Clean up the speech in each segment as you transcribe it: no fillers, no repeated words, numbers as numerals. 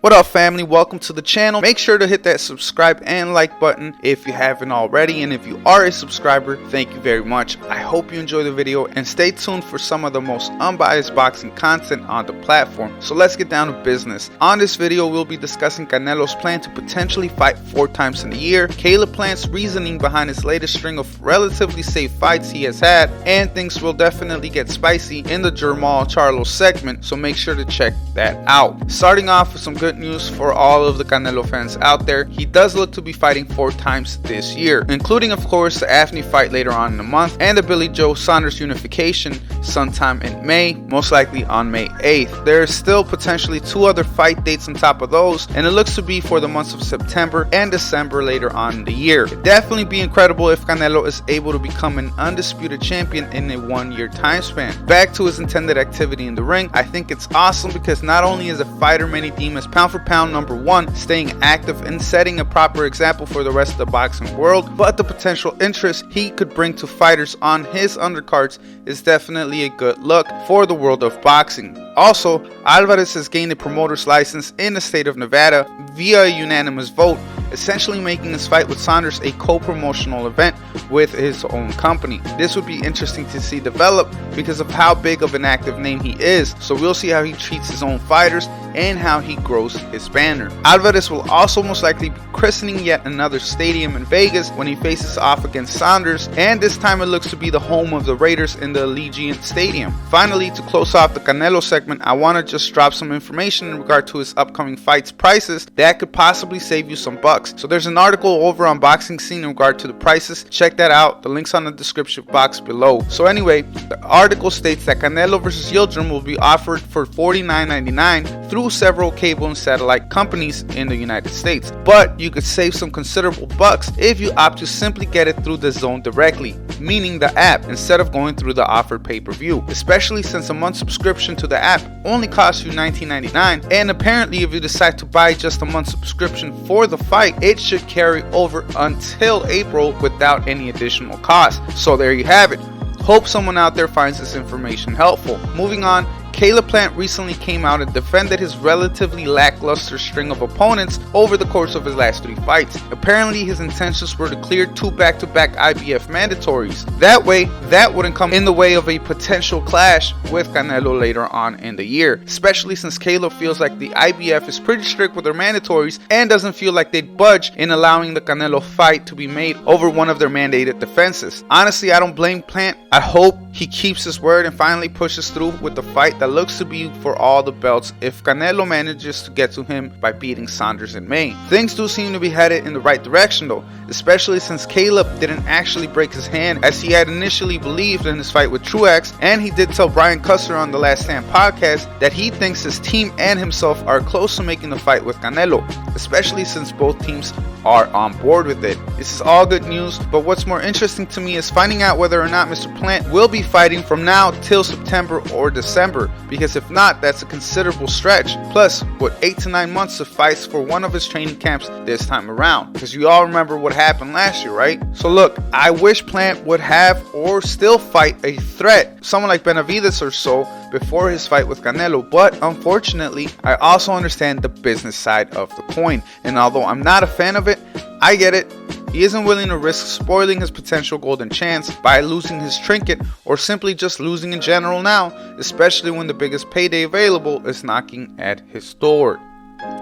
What up, family? Welcome to the channel. Make sure to hit that subscribe and like button if you haven't already, and if you are a subscriber, thank you very much. I hope you enjoy the video and stay tuned for some of the most unbiased boxing content on the platform. So let's get down to business. On this video, we'll be discussing Canelo's plan to potentially fight 4 times in a year, Caleb Plant's reasoning behind his latest string of relatively safe fights he has had, and things will definitely get spicy in the Jermall Charlo segment, so make sure to check that out. Starting off with some good news for all of the Canelo fans out there. He does look to be fighting 4 times this year, including of course the Anthony fight later on in the month and the Billy Joe Saunders unification sometime in May, most likely on May 8th. There is still potentially 2 other fight dates on top of those, and it looks to be for the months of September and December later on in the year. It'd definitely be incredible if Canelo is able to become an undisputed champion in a 1-year time span. Back to his intended activity in the ring, I think it's awesome because not only is a fighter many deem as pound for pound #1, staying active and setting a proper example for the rest of the boxing world, but the potential interest he could bring to fighters on his undercards is definitely a good look for the world of boxing. Also, Alvarez has gained a promoter's license in the state of Nevada via a unanimous vote, essentially making his fight with Saunders a co-promotional event with his own company. This would be interesting to see develop because of how big of an active name he is, so we'll see how he treats his own fighters and how he grows his banner. Alvarez will also most likely be christening yet another stadium in Vegas when he faces off against Saunders, and this time it looks to be the home of the Raiders in the Allegiant Stadium. Finally, to close off the Canelo segment, I want to just drop some information in regard to his upcoming fights prices that could possibly save you some bucks. So there's an article over on Boxing Scene in regard to the prices. Check that out. The link's on the description box below. So anyway, the article states that Canelo vs. Yildirim will be offered for $49.99 through several cable and satellite companies in the United States. But you could save some considerable bucks if you opt to simply get it through dazn directly, meaning the app, instead of going through the offered pay-per-view, especially since a month subscription to the app only costs you $19.99, and apparently if you decide to buy just a month subscription for the fight, it should carry over until April without any additional cost. So there you have it. Hope someone out there finds this information helpful. Moving on, Caleb Plant recently came out and defended his relatively lackluster string of opponents over the course of his last 3 fights. Apparently his intentions were to clear 2 back-to-back IBF mandatories. That way, that wouldn't come in the way of a potential clash with Canelo later on in the year, especially since Caleb feels like the IBF is pretty strict with their mandatories and doesn't feel like they'd budge in allowing the Canelo fight to be made over one of their mandated defenses. Honestly, I don't blame Plant. I hope he keeps his word and finally pushes through with the fight that looks to be for all the belts if Canelo manages to get to him by beating Saunders in May. Things do seem to be headed in the right direction though, especially since Caleb didn't actually break his hand as he had initially believed in his fight with Truax, and he did tell Brian Custer on the Last Stand podcast that he thinks his team and himself are close to making the fight with Canelo, especially since both teams are on board with it. This is all good news, but what's more interesting to me is finding out whether or not Mr. Plant will be fighting from now till September or December, because if not, that's a considerable stretch. Plus, what, 8 to 9 months of fights for one of his training camps this time around, because you all remember what happened last year, right? So look, I wish Plant would have or still fight a threat, someone like Benavidez or so, before his fight with Canelo, but unfortunately, I also understand the business side of the coin, and although I'm not a fan of it, I get it. He isn't willing to risk spoiling his potential golden chance by losing his trinket or simply just losing in general now, especially when the biggest payday available is knocking at his door.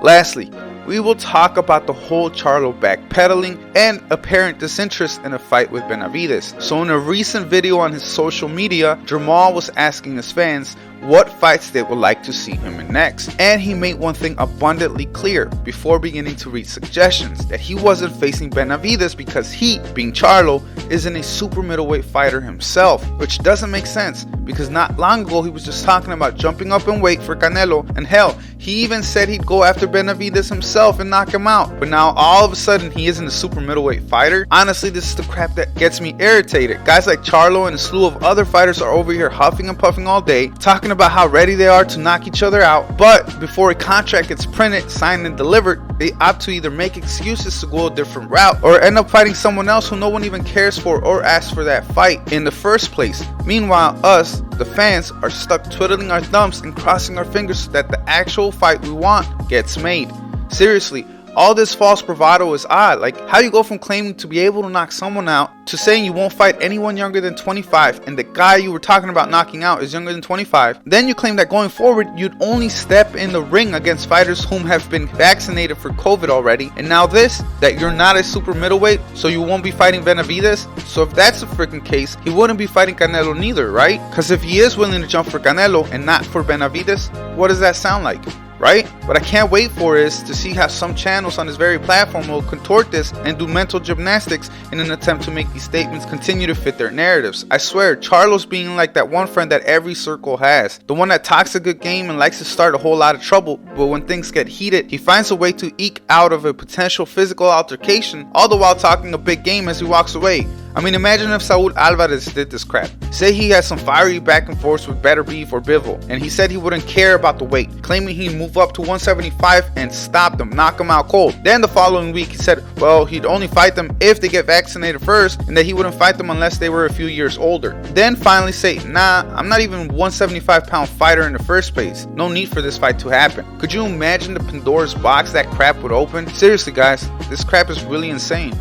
Lastly, we will talk about the whole Charlo backpedaling and apparent disinterest in a fight with Benavidez. So in a recent video on his social media, Jermall was asking his fans what fights they would like to see him in next, and he made one thing abundantly clear before beginning to read suggestions, that he wasn't facing Benavidez because he, being Charlo, isn't a super middleweight fighter himself, which doesn't make sense because not long ago he was just talking about jumping up in weight for Canelo, and hell, he even said he'd go after Benavidez himself and knock him out, but now all of a sudden he isn't a super middleweight fighter. Honestly, this is the crap that gets me irritated. Guys like Charlo and a slew of other fighters are over here huffing and puffing all day, talking about how ready they are to knock each other out, but before a contract gets printed, signed and delivered, they opt to either make excuses to go a different route or end up fighting someone else who no one even cares for or asks for that fight in the first place. Meanwhile, us, the fans, are stuck twiddling our thumbs and crossing our fingers so that the actual fight we want gets made. Seriously, all this false bravado is odd. Like, how you go from claiming to be able to knock someone out to saying you won't fight anyone younger than 25, and the guy you were talking about knocking out is younger than 25. Then you claim that going forward you'd only step in the ring against fighters whom have been vaccinated for COVID already, and now this, that you're not a super middleweight, so you won't be fighting Benavidez. So if that's the freaking case, he wouldn't be fighting Canelo neither, right? Because if he is willing to jump for Canelo and not for Benavidez, what does that sound like? Right? What I can't wait for is to see how some channels on this very platform will contort this and do mental gymnastics in an attempt to make these statements continue to fit their narratives. I swear, Charlo's being like that one friend that every circle has. The one that talks a good game and likes to start a whole lot of trouble, but when things get heated, he finds a way to eke out of a potential physical altercation, all the while talking a big game as he walks away. I mean, imagine if Saul Alvarez did this crap. Say he had some fiery back and forth with Better Beef or Bivol, and he said he wouldn't care about the weight, claiming he'd move up to 175 and stop them, knock them out cold. Then the following week he said, well, he'd only fight them if they get vaccinated first, and that he wouldn't fight them unless they were a few years older. Then finally say, nah, I'm not even a 175-pound fighter in the first place. No need for this fight to happen. Could you imagine the Pandora's box that crap would open? Seriously guys, this crap is really insane.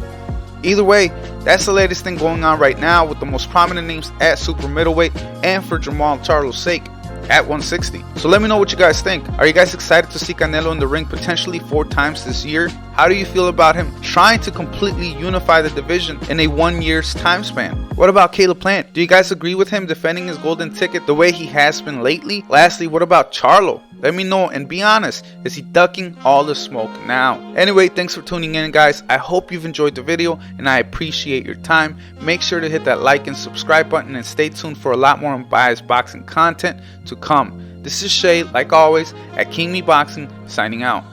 Either way, that's the latest thing going on right now with the most prominent names at super middleweight and for Jermall Charlo's sake at 160. So let me know what you guys think. Are you guys excited to see Canelo in the ring potentially 4 times this year? How do you feel about him trying to completely unify the division in a 1 year's time span? What about Caleb Plant? Do you guys agree with him defending his golden ticket the way he has been lately? Lastly, what about Charlo? Let me know and be honest, is he ducking all the smoke now? Anyway, thanks for tuning in guys. I hope you've enjoyed the video and I appreciate your time. Make sure to hit that like and subscribe button and stay tuned for a lot more unbiased boxing content to come. This is Shay, like always, at King Me Boxing, signing out.